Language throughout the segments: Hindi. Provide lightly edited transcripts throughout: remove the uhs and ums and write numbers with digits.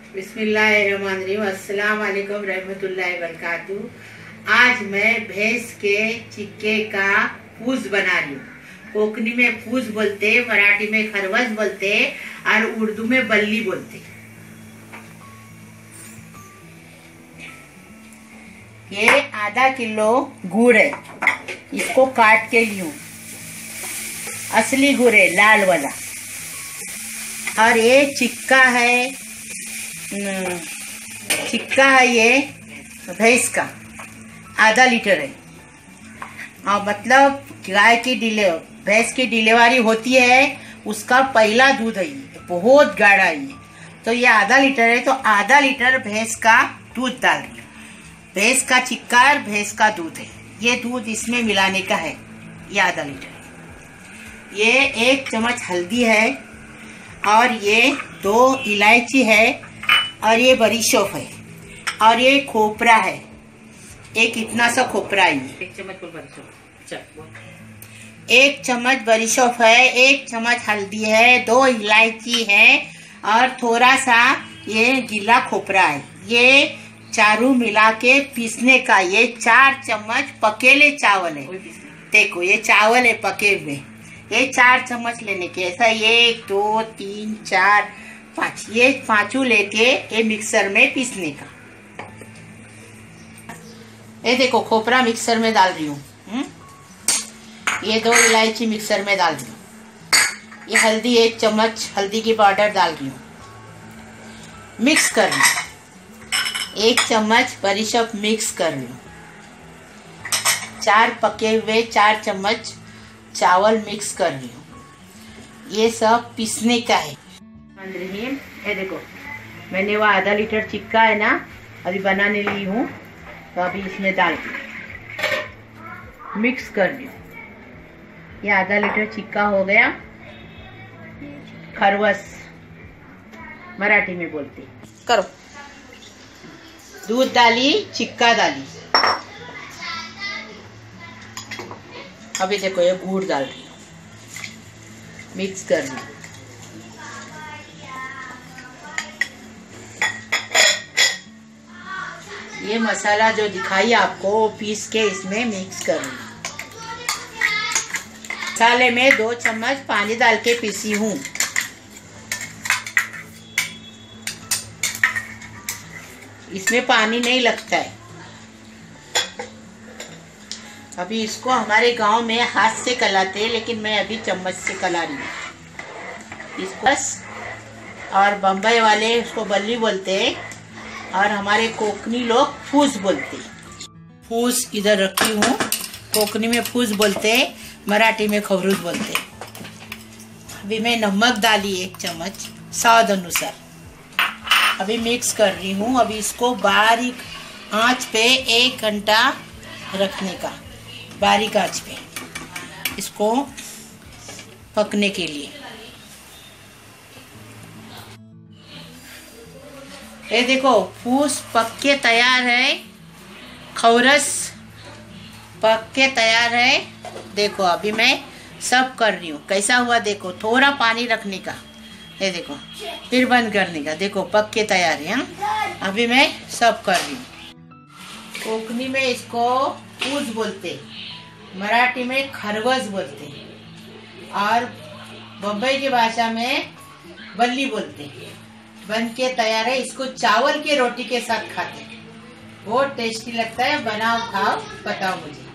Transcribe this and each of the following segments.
बिस्मिल्लाहिर्रहमानिर्रहीम। अस्सलाम वालेकुम रहमतुल्लाहि वबरकातुहू। आज मैं भैंस के चिक्के का फूस बना रही हूँ। कोंकणी में फूस बोलते, मराठी में खरवस बोलते और उर्दू में बल्ली बोलते। ये आधा किलो गुड़ है, इसको काट के लियूं। असली गुड़ है, लाल वाला। और ये चिक्का है, ये भैंस का आधा लीटर है। और मतलब गाय की भैंस की डिलीवरी होती है, उसका पहला दूध है, बहुत गाढ़ा है। तो ये आधा लीटर है, तो आधा लीटर भैंस का दूध डाल रही हूँ। भैंस का चिक्का और भैंस का दूध है, ये दूध इसमें मिलाने का है। ये आधा लीटर। ये 1 चम्मच हल्दी है, और ये 2 इलायची है, और ये बड़ी सौंफ है, और ये खोपरा है। एक इतना सा खोपरा है। 1 चम्मच बड़ी सौंफ है, 1 चम्मच हल्दी है, 2 इलायची है, और थोड़ा सा ये गीला खोपरा है। ये चारों मिला के पीसने का। ये 4 चम्मच पकेले चावल है। देखो ये चावल है पके हुए, ये 4 चम्मच लेने के। ऐसा 1 2 3 4 5, ये 5 लेके ये मिक्सर में पीसने का। ये देखो खोपरा मिक्सर में डाल रही हूँ। ये 2 इलायची मिक्सर में डाल रही हूँ। ये हल्दी 1 चम्मच हल्दी की पाउडर डाल रही हूँ। मिक्स कर रही हूँ। 1 चम्मच बड़ी सौंफ मिक्स कर रही हूँ। 4 पके हुए 4 चम्मच चावल मिक्स कर रही हूँ। ये सब पीसने का है। ये देखो मैंने वो आधा लीटर चिक्का है ना, अभी बनाने ली हूँ। तो अभी इसमें डाल के मिक्स कर रही हूँ। ये आधा लीटर चिक्का हो गया। खरवस मराठी में बोलते। करो। दूध डाली, चिक्का डाली। अभी देखो ये गुड़ डाल रही हूँ, मिक्स कर रही हूँ। ये मसाला जो दिखाई आपको, वो पीस के इसमें मिक्स कर रही हूँ। मसाले में 2 चम्मच पानी डाल के पीसी हूँ। इसमें पानी नहीं लगता है। अभी इसको हमारे गांव में हाथ से कलाते हैं, लेकिन मैं अभी चम्मच से कला रही हूँ इसको। और बम्बई वाले उसको बल्ली बोलते हैं, और हमारे कोंकणी लोग फूस बोलते। फूस इधर रखी हूँ। कोंकणी में फूस बोलते, मराठी में खवरूस बोलते। अभी मैं नमक डाली 1 चम्मच स्वाद अनुसार। अभी मिक्स कर रही हूँ। अभी इसको बारीक आंच पे 1 घंटा रखने का, बारीक आंच पे इसको पकने के लिए। ये देखो फूस पक के तैयार है, खौरस पक के तैयार है। देखो अभी मैं सब कर रही हूँ। कैसा हुआ देखो, थोड़ा पानी रखने का। ये देखो फिर बंद करने का। देखो पक के तैयार है। अभी मैं सब कर रही हूँ। कोंकणी में इसको फूस बोलते, मराठी में खरवस बोलते, और बम्बई की भाषा में बल्ली बोलते। बन के तैयार है। इसको चावल के रोटी के साथ खाते, बहुत टेस्टी लगता है। बनाओ खाओ, बताओ मुझे।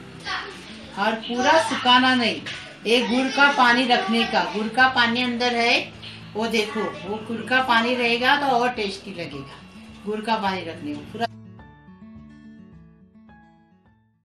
और पूरा सुखाना नहीं, एक गुड़ का पानी रखने का। गुड़ का पानी अंदर है, वो देखो, वो गुड़ का पानी रहेगा तो और टेस्टी लगेगा। गुड़ का पानी रखने का पूरा।